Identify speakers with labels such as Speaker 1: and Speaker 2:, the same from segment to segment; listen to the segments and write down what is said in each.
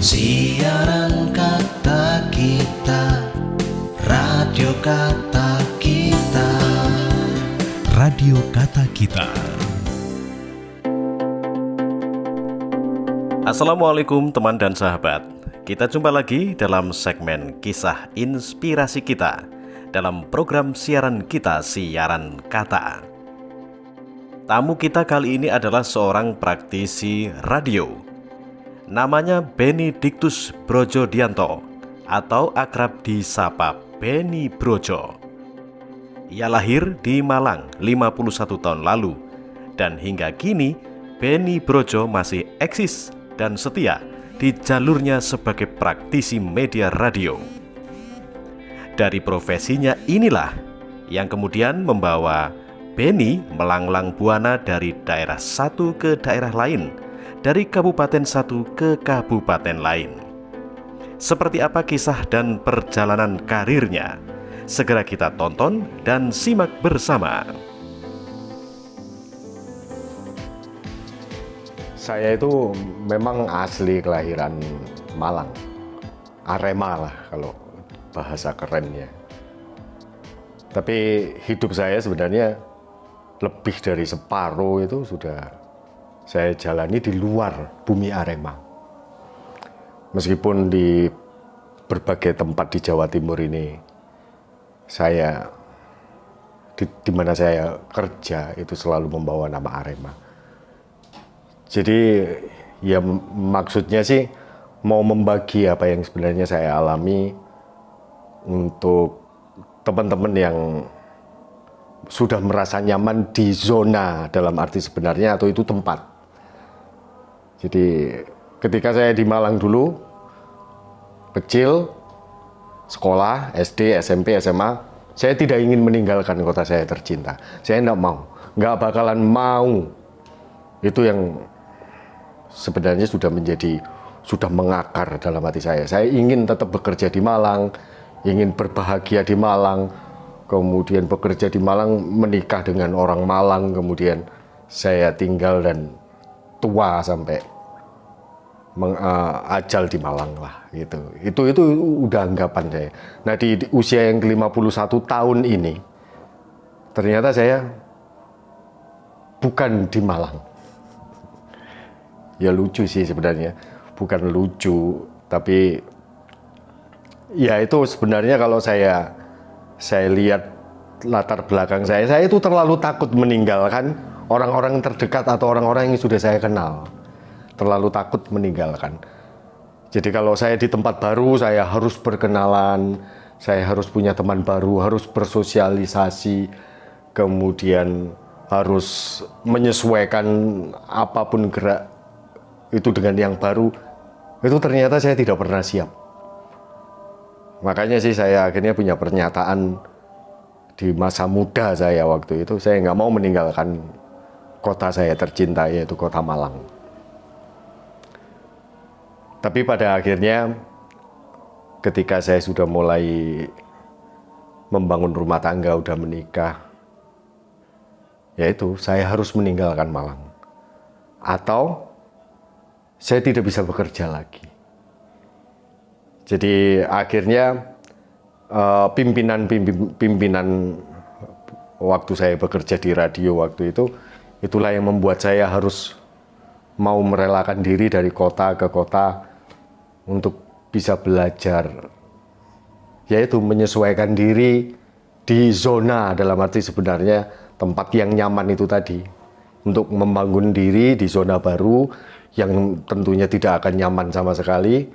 Speaker 1: Siaran kata kita, radio kata kita,
Speaker 2: Radio Kata Kita.
Speaker 3: Assalamualaikum teman dan sahabat. Kita jumpa lagi dalam segmen Kisah Inspirasi Kita dalam program siaran kita, Siaran Kata. Tamu kita kali ini adalah seorang praktisi radio. Namanya Benedictus Brojodianto atau akrab disapa Beni Brojo. Ia lahir di Malang 51 tahun lalu dan hingga kini Beni Brojo masih eksis dan setia di jalurnya sebagai praktisi media radio. Dari profesinya inilah yang kemudian membawa Beni melanglang buana dari daerah satu ke daerah lain, dari kabupaten satu ke kabupaten lain. Seperti apa kisah dan perjalanan karirnya? Segera kita tonton dan simak bersama.
Speaker 4: Saya itu memang asli kelahiran Malang, Arema lah kalau bahasa kerennya. Tapi hidup saya sebenarnya lebih dari separuh itu sudah saya jalani di luar bumi Arema. Meskipun di berbagai tempat di Jawa Timur ini, saya di mana saya kerja itu selalu membawa nama Arema. Jadi ya maksudnya sih mau membagi apa yang sebenarnya saya alami untuk teman-teman yang sudah merasa nyaman di zona dalam arti sebenarnya atau itu tempat. Jadi ketika saya di Malang dulu, kecil, sekolah, SD, SMP, SMA, saya tidak ingin meninggalkan kota saya tercinta. Saya nggak bakalan mau. Itu yang sebenarnya sudah mengakar dalam hati saya. Saya ingin tetap bekerja di Malang, ingin berbahagia di Malang, kemudian bekerja di Malang, menikah dengan orang Malang, kemudian saya tinggal dan tua sampai ajal di Malang lah gitu. Itu udah anggapan saya. Nah di usia yang ke-51 tahun ini ternyata saya bukan di Malang. Ya lucu sih sebenarnya, bukan lucu, tapi ya itu sebenarnya kalau saya lihat latar belakang saya itu terlalu takut meninggalkan orang-orang terdekat atau orang-orang yang sudah saya kenal. Terlalu takut meninggalkan. Jadi kalau saya di tempat baru, saya harus berkenalan, saya harus punya teman baru, harus bersosialisasi, kemudian harus menyesuaikan apapun gerak itu dengan yang baru. Itu ternyata saya tidak pernah siap. Makanya sih saya akhirnya punya pernyataan di masa muda saya waktu itu, saya nggak mau meninggalkan kota saya tercinta, yaitu kota Malang. Tapi pada akhirnya ketika saya sudah mulai membangun rumah tangga, udah menikah, yaitu saya harus meninggalkan Malang. Atau saya tidak bisa bekerja lagi. Jadi akhirnya pimpinan waktu saya bekerja di radio waktu itu, itulah yang membuat saya harus mau merelakan diri dari kota ke kota untuk bisa belajar, yaitu menyesuaikan diri di zona dalam arti sebenarnya tempat yang nyaman itu tadi, untuk membangun diri di zona baru yang tentunya tidak akan nyaman sama sekali,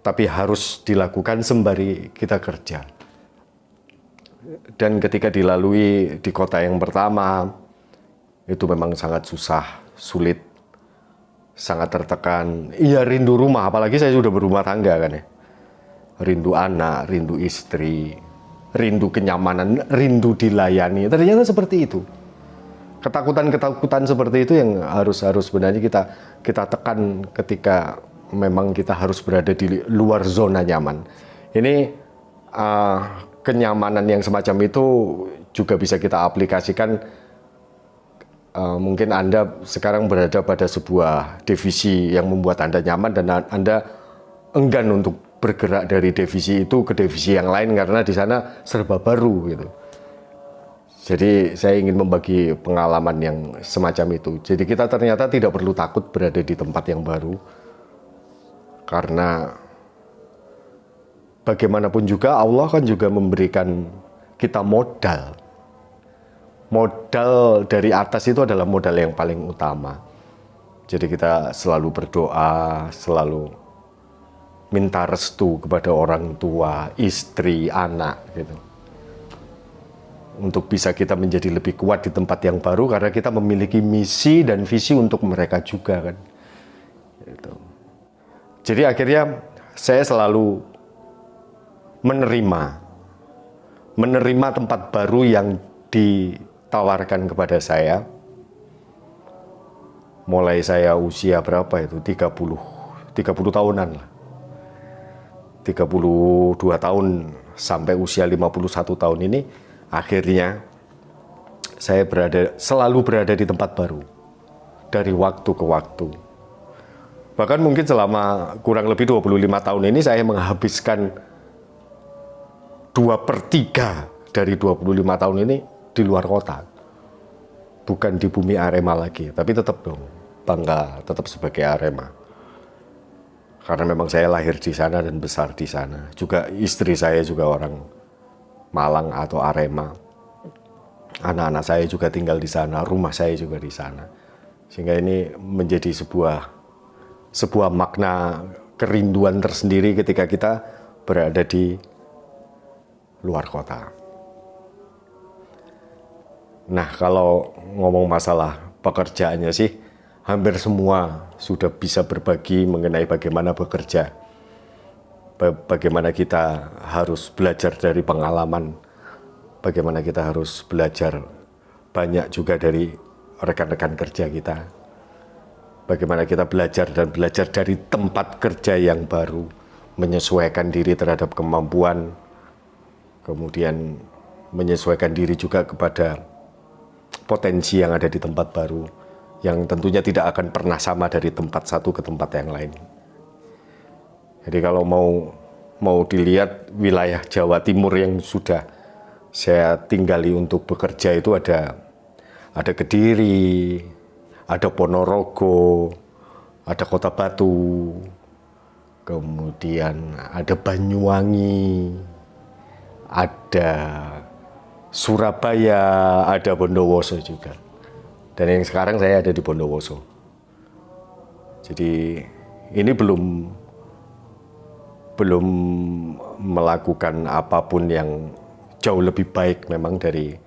Speaker 4: tapi harus dilakukan sembari kita kerja. Dan ketika dilalui di kota yang pertama, itu memang sangat susah, sulit, sangat tertekan. Iya, rindu rumah, apalagi saya sudah berumah tangga kan ya. Rindu anak, rindu istri, rindu kenyamanan, rindu dilayani. Ternyata seperti itu. Ketakutan-ketakutan seperti itu yang harus sebenarnya kita tekan ketika memang kita harus berada di luar zona nyaman. Ini kenyamanan yang semacam itu juga bisa kita aplikasikan. Mungkin Anda sekarang berada pada sebuah divisi yang membuat Anda nyaman dan Anda enggan untuk bergerak dari divisi itu ke divisi yang lain karena di sana serba baru gitu. Jadi saya ingin membagi pengalaman yang semacam itu. Jadi kita ternyata tidak perlu takut berada di tempat yang baru. Karena bagaimanapun juga Allah kan juga memberikan kita modal. Modal dari atas itu adalah modal yang paling utama. Jadi kita selalu berdoa, selalu minta restu kepada orang tua, istri, anak gitu. Untuk bisa kita menjadi lebih kuat di tempat yang baru karena kita memiliki misi dan visi untuk mereka juga kan. Gitu. Jadi akhirnya saya selalu menerima tempat baru yang ditawarkan kepada saya. Mulai saya usia berapa itu? 30 tahunan lah. 32 tahun sampai usia 51 tahun ini, akhirnya saya selalu berada di tempat baru dari waktu ke waktu. Bahkan mungkin selama kurang lebih 25 tahun ini saya menghabiskan 2/3 dari 25 tahun ini di luar kota. Bukan di bumi Arema lagi, tapi tetap dong bangga tetap sebagai Arema. Karena memang saya lahir di sana dan besar di sana. Juga istri saya juga orang Malang atau Arema. Anak-anak saya juga tinggal di sana, rumah saya juga di sana. Sehingga ini menjadi sebuah makna kerinduan tersendiri ketika kita berada di luar kota. Nah, kalau ngomong masalah pekerjaannya sih, hampir semua sudah bisa berbagi mengenai bagaimana bekerja. Bagaimana kita harus belajar dari pengalaman. Bagaimana kita harus belajar banyak juga dari rekan-rekan kerja kita. Bagaimana kita belajar dari tempat kerja yang baru. Menyesuaikan diri terhadap kemampuan. Kemudian menyesuaikan diri juga kepada potensi yang ada di tempat baru. Yang tentunya tidak akan pernah sama dari tempat satu ke tempat yang lain. Jadi kalau mau dilihat wilayah Jawa Timur yang sudah saya tinggali untuk bekerja itu ada Kediri, ada Ponorogo, ada Kota Batu, kemudian ada Banyuwangi, ada Surabaya, ada Bondowoso juga. Dan yang sekarang saya ada di Bondowoso. Jadi ini belum melakukan apapun yang jauh lebih baik memang dari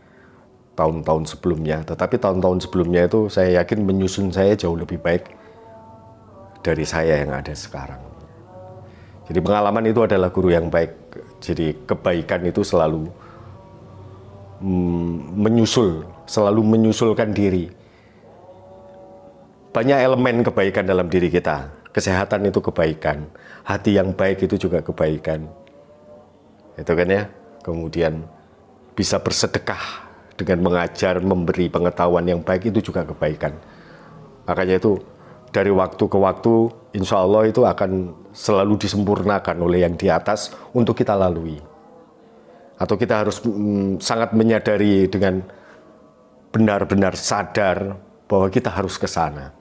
Speaker 4: tahun-tahun sebelumnya. Tetapi tahun-tahun sebelumnya itu saya yakin menyusun saya jauh lebih baik dari saya yang ada sekarang. Jadi pengalaman itu adalah guru yang baik. Jadi kebaikan itu selalu selalu menyusulkan diri. Banyak elemen kebaikan dalam diri kita. Kesehatan itu kebaikan. Hati yang baik itu juga kebaikan. Itu kan ya. Kemudian bisa bersedekah dengan mengajar, memberi pengetahuan yang baik itu juga kebaikan. Makanya itu dari waktu ke waktu insya Allah itu akan selalu disempurnakan oleh yang di atas untuk kita lalui. Atau kita harus sangat menyadari dengan benar-benar sadar bahwa kita harus ke sana.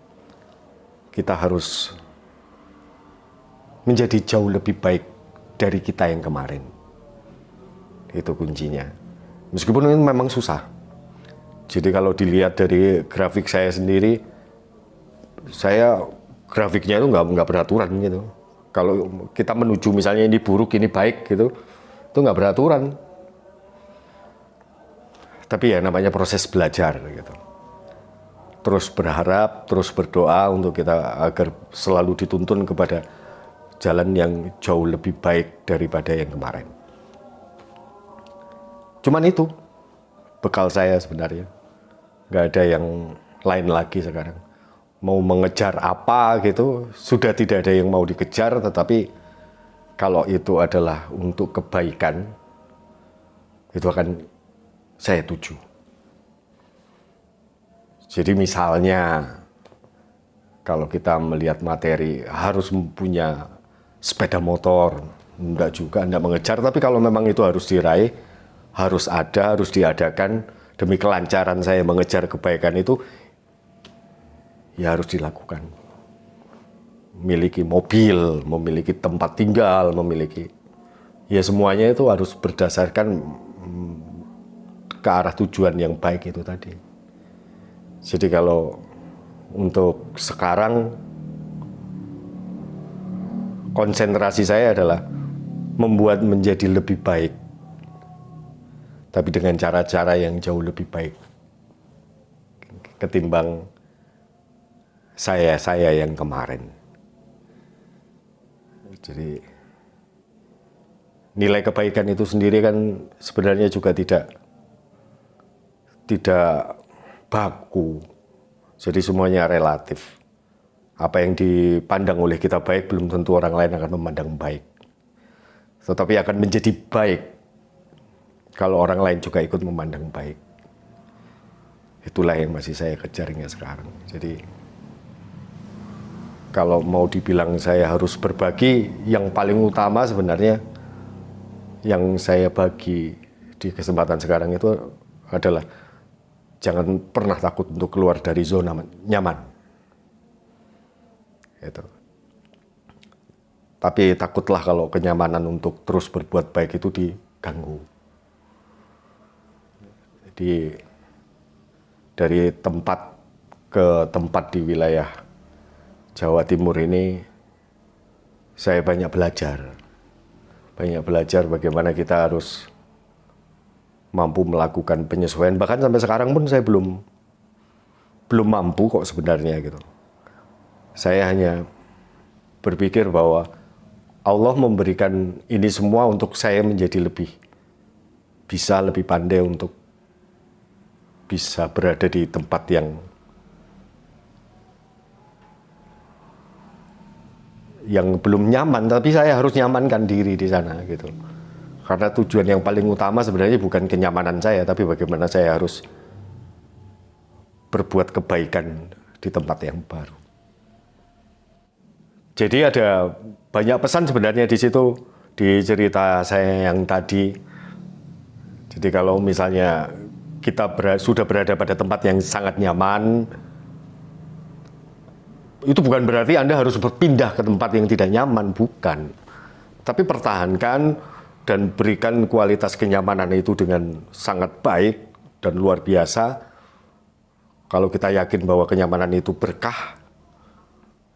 Speaker 4: Kita harus menjadi jauh lebih baik dari kita yang kemarin. Itu kuncinya. Meskipun ini memang susah. Jadi kalau dilihat dari grafik saya sendiri, saya grafiknya itu nggak beraturan gitu. Kalau kita menuju misalnya ini buruk, ini baik gitu, itu nggak beraturan. Tapi ya namanya proses belajar gitu. Terus berharap, terus berdoa untuk kita agar selalu dituntun kepada jalan yang jauh lebih baik daripada yang kemarin. Cuman itu bekal saya sebenarnya. Nggak ada yang lain lagi sekarang. Mau mengejar apa gitu, sudah tidak ada yang mau dikejar, tetapi kalau itu adalah untuk kebaikan, itu akan saya tuju. Jadi misalnya, kalau kita melihat materi, harus punya sepeda motor, enggak juga, enggak mengejar. Tapi kalau memang itu harus diraih, harus ada, harus diadakan demi kelancaran saya mengejar kebaikan itu, ya harus dilakukan. Memiliki mobil, memiliki tempat tinggal, memiliki, ya semuanya itu harus berdasarkan ke arah tujuan yang baik itu tadi. Jadi kalau untuk sekarang konsentrasi saya adalah membuat menjadi lebih baik, tapi dengan cara-cara yang jauh lebih baik ketimbang saya yang kemarin. Jadi nilai kebaikan itu sendiri kan sebenarnya juga tidak baku. Jadi semuanya relatif. Apa yang dipandang oleh kita baik belum tentu orang lain akan memandang baik. Tetapi akan menjadi baik kalau orang lain juga ikut memandang baik. Itulah yang masih saya kejar hingga sekarang. Jadi kalau mau dibilang saya harus berbagi, yang paling utama sebenarnya yang saya bagi di kesempatan sekarang itu adalah jangan pernah takut untuk keluar dari zona nyaman. Itu. Tapi takutlah kalau kenyamanan untuk terus berbuat baik itu diganggu. Jadi dari tempat ke tempat di wilayah Jawa Timur ini saya banyak belajar bagaimana kita harus mampu melakukan penyesuaian. Bahkan sampai sekarang pun saya belum mampu kok sebenarnya gitu. Saya hanya berpikir bahwa Allah memberikan ini semua untuk saya menjadi lebih pandai untuk bisa berada di tempat yang belum nyaman, tapi saya harus nyamankan diri di sana gitu. Karena tujuan yang paling utama sebenarnya bukan kenyamanan saya, tapi bagaimana saya harus berbuat kebaikan di tempat yang baru. Jadi ada banyak pesan sebenarnya di situ, di cerita saya yang tadi. Jadi kalau misalnya kita sudah berada pada tempat yang sangat nyaman, itu bukan berarti Anda harus berpindah ke tempat yang tidak nyaman, bukan. Tapi pertahankan dan berikan kualitas kenyamanan itu dengan sangat baik dan luar biasa. Kalau kita yakin bahwa kenyamanan itu berkah,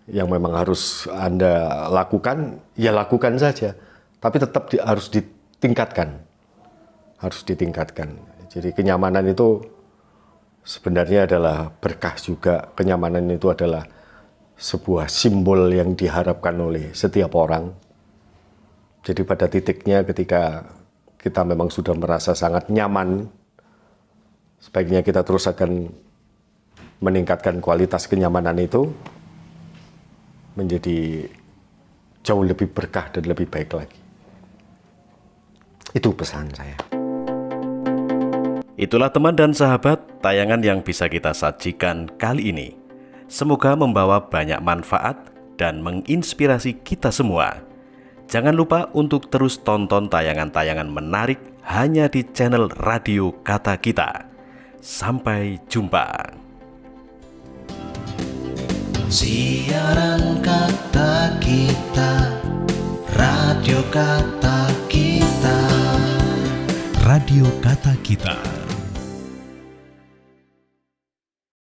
Speaker 4: yang memang harus Anda lakukan, ya lakukan saja. Tapi tetap harus ditingkatkan. Harus ditingkatkan. Jadi kenyamanan itu sebenarnya adalah berkah juga. Kenyamanan itu adalah sebuah simbol yang diharapkan oleh setiap orang. Jadi pada titiknya ketika kita memang sudah merasa sangat nyaman, sebaiknya kita terus akan meningkatkan kualitas kenyamanan itu menjadi jauh lebih berkah dan lebih baik lagi. Itu pesan saya.
Speaker 3: Itulah teman dan sahabat tayangan yang bisa kita sajikan kali ini. Semoga membawa banyak manfaat dan menginspirasi kita semua. Jangan lupa untuk terus tonton tayangan-tayangan menarik hanya di channel Radio Kata Kita. Sampai jumpa.
Speaker 1: Siaran Kata Kita, Radio Kata Kita.
Speaker 2: Radio Kata Kita.